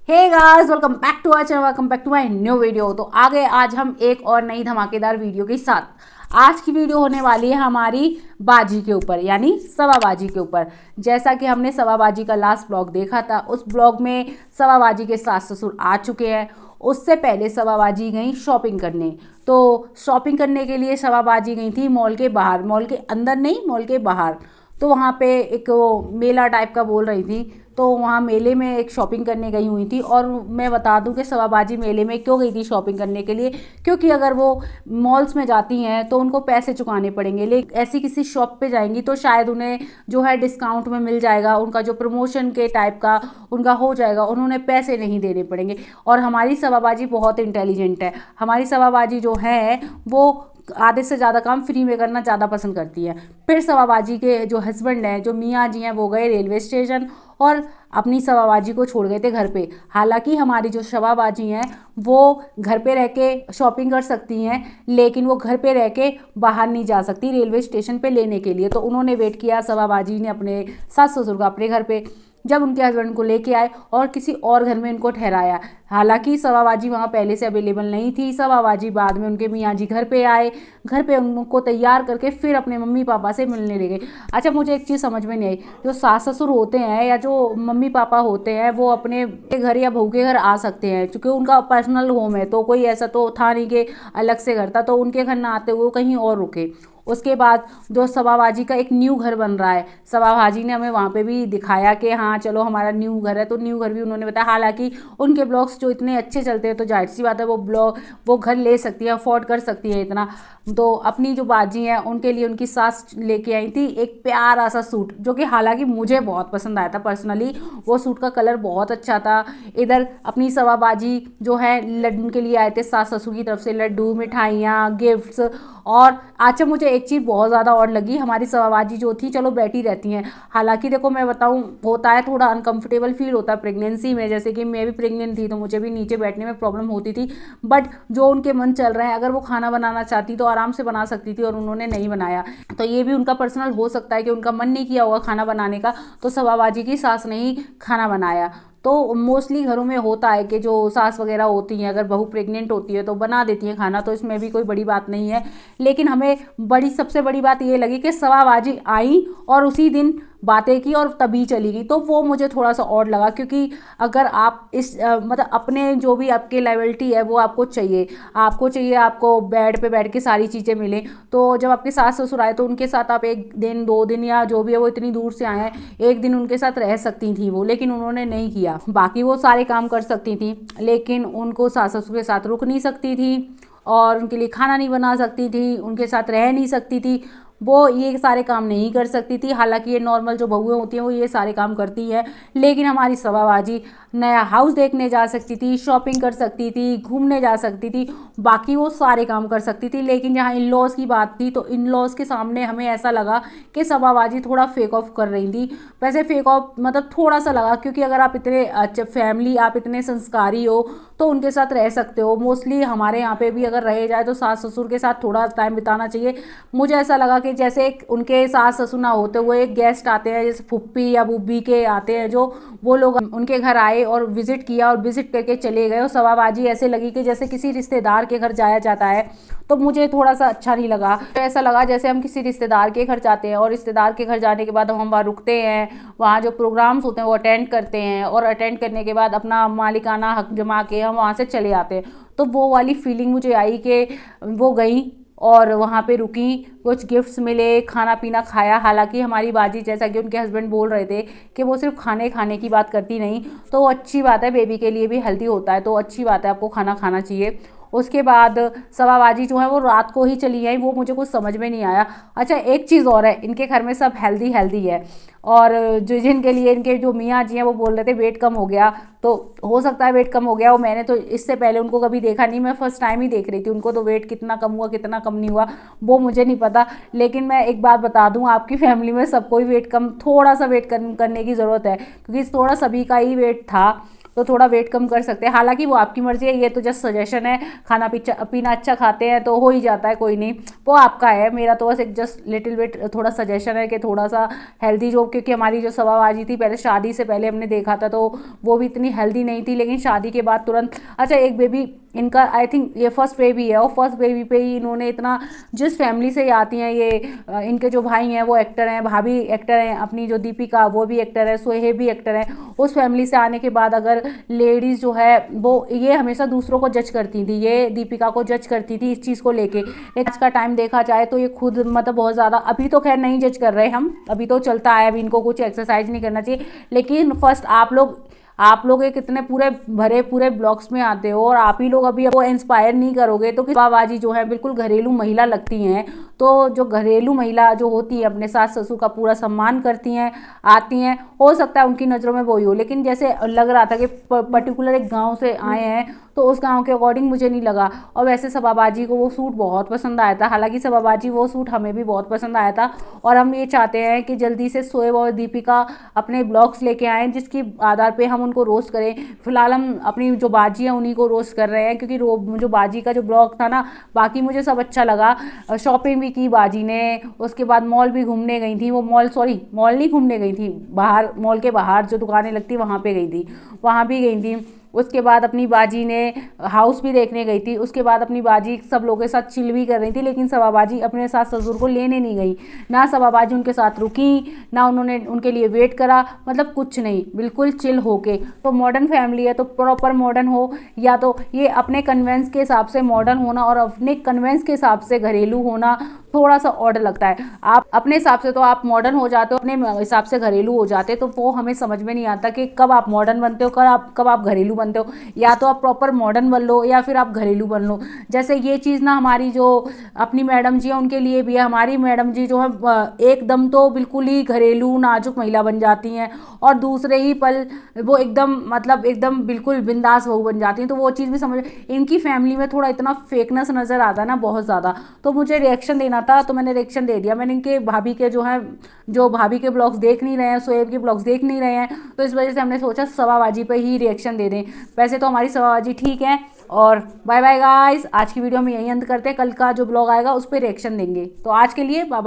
Hey guys, welcome back to our channel, welcome back to my new video. तो आगे आज हम एक और नई धमाकेदार वीडियो के साथ। आज की वीडियो होने वाली है हमारी बाजी के ऊपर, यानी सवाबाजी के ऊपर। जैसा कि हमने सवाबाजी का लास्ट ब्लॉग देखा था, उस ब्लॉग में सवाबाजी के सास ससुर आ चुके हैं। उससे पहले सवाबाजी गई शॉपिंग करने। तो शॉपिंग करने के लिए सवाबाजी गई थी मॉल के बाहर, मॉल के अंदर नहीं, मॉल के बाहर। तो वहाँ पे एक मेला टाइप का बोल रही थी, तो वहाँ मेले में एक शॉपिंग करने गई हुई थी। और मैं बता दूं कि सवाबाजी मेले में क्यों गई थी शॉपिंग करने के लिए, क्योंकि अगर वो मॉल्स में जाती हैं तो उनको पैसे चुकाने पड़ेंगे, लेकिन ऐसी किसी शॉप पे जाएंगी तो शायद उन्हें जो है डिस्काउंट में मिल जाएगा, उनका जो प्रमोशन के टाइप का उनका हो जाएगा, उन्होंने पैसे नहीं देने पड़ेंगे। और हमारी सवाबाजी बहुत इंटेलिजेंट है। हमारी सवाबाजी जो है वो आधे से ज़्यादा काम फ्री में करना ज़्यादा पसंद करती है। फिर सवाबाजी के जो हस्बैंड हैं, जो मियाँ जी हैं, वो गए रेलवे स्टेशन और अपनी सवाबाजी को छोड़ गए थे घर पे। हालांकि हमारी जो सवाबाजी हैं वो घर पे रह के शॉपिंग कर सकती हैं, लेकिन वो घर पे रह के बाहर नहीं जा सकती रेलवे स्टेशन पे लेने के लिए। तो उन्होंने वेट किया सवाबाजी ने अपने सास ससुर का अपने घर पे, जब उनके हस्बैंड को लेके आए और किसी और घर में इनको ठहराया। हालांकि सवाबाजी वहाँ पहले से अवेलेबल नहीं थी। सवाबाजी बाद में उनके मियाँ जी घर पे आए, घर पे उनको तैयार करके फिर अपने मम्मी पापा से मिलने ले गए। अच्छा, मुझे एक चीज़ समझ में नहीं आई, जो सास ससुर होते हैं या जो मम्मी पापा होते हैं वो अपने घर या बहू के घर आ सकते हैं, क्योंकि उनका पर्सनल होम है। तो कोई ऐसा तो था नहीं कि अलग से घर था, तो उनके घर ना आते हुए कहीं और रुके। उसके बाद जो सवाबाजी का एक न्यू घर बन रहा है, सवाबाजी ने हमें वहाँ पे भी दिखाया कि हाँ चलो हमारा न्यू घर है, तो न्यू घर भी उन्होंने बताया। हालांकि उनके ब्लॉग्स जो इतने अच्छे चलते हैं तो जाहिर सी बात है वो घर ले सकती है, अफोर्ड कर सकती है इतना। तो अपनी जो बाजी हैं उनके लिए उनकी सास लेके आई थी एक प्यारा सा सूट, जो कि हालांकि मुझे बहुत पसंद आया था पर्सनली। वो सूट का कलर बहुत अच्छा था। इधर अपनी सवाबाजी जो है लड्डू के लिए आए थे, सास ससुर की तरफ से लड्डू, मिठाइयाँ, गिफ्ट्स। और अच्छा, मुझे एक चीज़ बहुत ज़्यादा और लगी, हमारी सवाबाजी जो थी चलो बैठी रहती हैं। हालांकि देखो मैं बताऊं, होता है थोड़ा अनकंफर्टेबल फील होता है प्रेगनेंसी में, जैसे कि मैं भी प्रेग्नेंट थी तो मुझे भी नीचे बैठने में प्रॉब्लम होती थी। बट जो उनके मन चल रहे हैं, अगर वो खाना बनाना चाहती तो आराम से बना सकती थी, और उन्होंने नहीं बनाया। तो ये भी उनका पर्सनल हो सकता है कि उनका मन नहीं किया होगा खाना बनाने का, तो सवाबाजी की सास ने ही खाना बनाया। तो मोस्टली घरों में होता है कि जो सास वगैरह होती हैं, अगर बहू प्रेग्नेंट होती है तो बना देती हैं खाना, तो इसमें भी कोई बड़ी बात नहीं है। लेकिन हमें सबसे बड़ी बात ये लगी कि सवाबाजी आई और उसी दिन बातें की और तभी चली गई। तो वो मुझे थोड़ा सा ऑड लगा, क्योंकि अगर आप मतलब अपने जो भी आपकी लायबिलिटी है वो आपको चाहिए, आपको बेड पे बैठ के सारी चीज़ें मिलें। तो जब आपके सास ससुर आए तो उनके साथ आप एक दिन 2 दिन या जो भी है, वो इतनी दूर से आए हैं, एक दिन उनके साथ रह सकती थी वो, लेकिन उन्होंने नहीं किया। बाकी वो सारे काम कर सकती थी, लेकिन उनको सास ससुर के साथ रुक नहीं सकती थी, और उनके लिए खाना नहीं बना सकती थी, उनके साथ रह नहीं सकती थी। वो ये सारे काम नहीं कर सकती थी। हालांकि ये नॉर्मल जो बहुएं होती हैं वो ये सारे काम करती हैं, लेकिन हमारी सवाबाजी नया हाउस देखने जा सकती थी, शॉपिंग कर सकती थी, घूमने जा सकती थी, बाकी वो सारे काम कर सकती थी। लेकिन जहाँ इन लॉज की बात थी तो इन लॉज के सामने हमें ऐसा लगा कि सवाबाजी थोड़ा फेक ऑफ कर रही थी। वैसे फेक ऑफ मतलब थोड़ा सा लगा, क्योंकि अगर आप इतने अच्छे फैमिली, आप इतने संस्कारी हो तो उनके साथ रह सकते हो। मोस्टली हमारे यहाँ पे भी अगर रहे जाए तो सास ससुर के साथ थोड़ा टाइम बिताना चाहिए। मुझे ऐसा लगा कि जैसे उनके सास ससुर ना होते हुए एक गेस्ट आते हैं, जैसे फुप्पी या बुब्बी के आते हैं, जो वो लोग उनके घर आए और विजिट किया और विजिट करके चले गए। और सवाबाजी ऐसे लगी कि जैसे किसी रिश्तेदार के घर जाया जाता है, तो मुझे थोड़ा सा अच्छा नहीं लगा। तो ऐसा लगा जैसे हम किसी रिश्तेदार के घर जाते हैं, और रिश्तेदार के घर जाने के बाद हम वहाँ रुकते हैं, वहाँ जो प्रोग्राम्स होते हैं वो अटेंड करते हैं, और अटेंड करने के बाद अपना मालिकाना हक जमा के हम वहाँ से चले आते हैं। तो वो वाली फीलिंग मुझे आई कि वो गई और वहाँ पे रुकी, कुछ गिफ्ट्स मिले, खाना पीना खाया। हालांकि हमारी बाजी, जैसा कि उनके हस्बैंड बोल रहे थे कि वो सिर्फ खाने खाने की बात करती नहीं, तो अच्छी बात है, बेबी के लिए भी हेल्दी होता है, तो अच्छी बात है, आपको खाना खाना चाहिए। उसके बाद सवाबाजी जो है वो रात को ही चली आई, वो मुझे कुछ समझ में नहीं आया। अच्छा, एक चीज़ और है, इनके घर में सब हेल्दी हेल्दी है, और जो जिनके लिए इनके जो मियाँ जी हैं वो बोल रहे थे वेट कम हो गया, तो हो सकता है वेट कम हो गया हो। मैंने तो इससे पहले उनको कभी देखा नहीं, मैं फर्स्ट टाइम ही देख रही थी उनको, तो वेट कितना कम हुआ कितना कम नहीं हुआ वो मुझे नहीं पता। लेकिन मैं एक बात बता दूं, आपकी फैमिली में सबको ही वेट कम, थोड़ा सा वेट करने की ज़रूरत है, क्योंकि थोड़ा सभी का ही वेट था। तो थोड़ा वेट कम कर सकते हैं। हालांकि वो आपकी मर्जी है, ये तो जस्ट सजेशन है। खाना पीना अच्छा खाते हैं तो हो ही जाता है, कोई नहीं, वो आपका है। मेरा तो बस एक जस्ट लिटिल बिट थोड़ा सजेशन है कि थोड़ा सा हेल्दी जो, क्योंकि हमारी जो सवाबाजी थी पहले शादी से पहले हमने देखा था तो वो भी इतनी हेल्दी नहीं थी, लेकिन शादी के बाद तुरंत, अच्छा एक बेबी इनका आई थिंक ये फर्स्ट बेबी है, और फर्स्ट बेबी पे ही इन्होंने इतना, जिस फैमिली से आती हैं ये, इनके जो भाई हैं वो एक्टर हैं, भाभी एक्टर हैं, अपनी जो दीपिका वो भी एक्टर है, सोहेब भी एक्टर है, उस फैमिली से आने के बाद अगर लेडीज़ जो है वो, ये हमेशा दूसरों को जज करती थी, ये दीपिका को जज करती थी इस चीज़ को लेके, लेकिन आज का टाइम देखा जाए तो ये खुद मतलब बहुत ज़्यादा, अभी तो खैर नहीं जज कर रहे हम, अभी तो चलता है, अभी इनको कुछ एक्सरसाइज नहीं करना चाहिए, लेकिन फर्स्ट आप लोग एक इतने पूरे भरे पूरे ब्लॉग्स में आते हो और आप ही लोग अभी वो इंस्पायर नहीं करोगे तो बाबाजी जो है बिल्कुल घरेलू महिला लगती हैं। तो जो घरेलू महिला जो होती है अपने सास ससुर का पूरा सम्मान करती हैं, आती हैं, हो सकता है उनकी नज़रों में वही हो, लेकिन जैसे लग रहा था कि पर्टिकुलर एक गांव से आए हैं तो उस गांव के अकॉर्डिंग मुझे नहीं लगा। और वैसे सबाबाजी को वो सूट बहुत पसंद आया था, हालांकि सबाबाजी वो सूट हमें भी बहुत पसंद आया था, और हम ये चाहते हैं कि जल्दी से शोएब और दीपिका अपने ब्लॉग्स लेके आएँ जिसकी आधार पे हम उनको रोस्ट करें। फिलहाल हम अपनी जो बाजी है उन्हीं को रोस्ट कर रहे हैं, क्योंकि जो बाजी का जो ब्लॉग था ना, बाकी मुझे सब अच्छा लगा। शॉपिंग भी की बाजी ने, उसके बाद मॉल भी घूमने गई थी, वो मॉल नहीं घूमने गई थी, बाहर मॉल के बाहर जो दुकानें लगती वहाँ पे गई थी, वहाँ भी गई थी। उसके बाद अपनी बाजी ने हाउस भी देखने गई थी, उसके बाद अपनी बाजी सब लोगों के साथ चिल भी कर रही थी, लेकिन सबाबाजी अपने साथ ससुर को लेने नहीं गई, ना सबाबाजी उनके साथ रुकी, ना उन्होंने उनके लिए वेट करा, मतलब कुछ नहीं, बिल्कुल चिल होके। तो मॉडर्न फैमिली है तो प्रॉपर मॉडर्न हो, या तो ये अपने कन्वेंस के हिसाब से मॉडर्न होना और अपने कन्वेंस के हिसाब से घरेलू होना थोड़ा सा ऑड लगता है। आप अपने हिसाब से तो आप मॉडर्न हो जाते हो, अपने हिसाब से घरेलू हो जाते, तो वो हमें समझ में नहीं आता कि कब आप मॉडर्न बनते हो, कब आप घरेलू बनते हो। या तो आप प्रॉपर मॉडर्न बन लो या फिर आप घरेलू बन लो। जैसे ये चीज़ ना हमारी जो अपनी मैडम जी है उनके लिए भी है। हमारी मैडम जी जो है एकदम तो बिल्कुल ही घरेलू नाजुक महिला बन जाती हैं, और दूसरे ही पल वो एकदम मतलब एकदम बिल्कुल बिंदास बहू बन जाती हैं। तो वो चीज़ भी समझ, इनकी फैमिली में थोड़ा इतना फेकनेस नज़र आता है ना बहुत ज़्यादा, तो मुझे रिएक्शन देना था तो मैंने रिएक्शन दे दिया। मैंने इनके भाभी के जो भाभी के ब्लॉग्स देख नहीं रहे हैं, शोएब के ब्लॉग्स देख नहीं रहे हैं, तो इस वजह से हमने सोचा सवाबाजी पे ही रिएक्शन दे दें। वैसे तो हमारी सवाबाजी ठीक है। और बाय बाय गाइस, आज की वीडियो में यही अंत करते हैं, कल का जो ब्लॉग आएगा उस पर रिएक्शन देंगे। तो आज के लिए बाय बाय।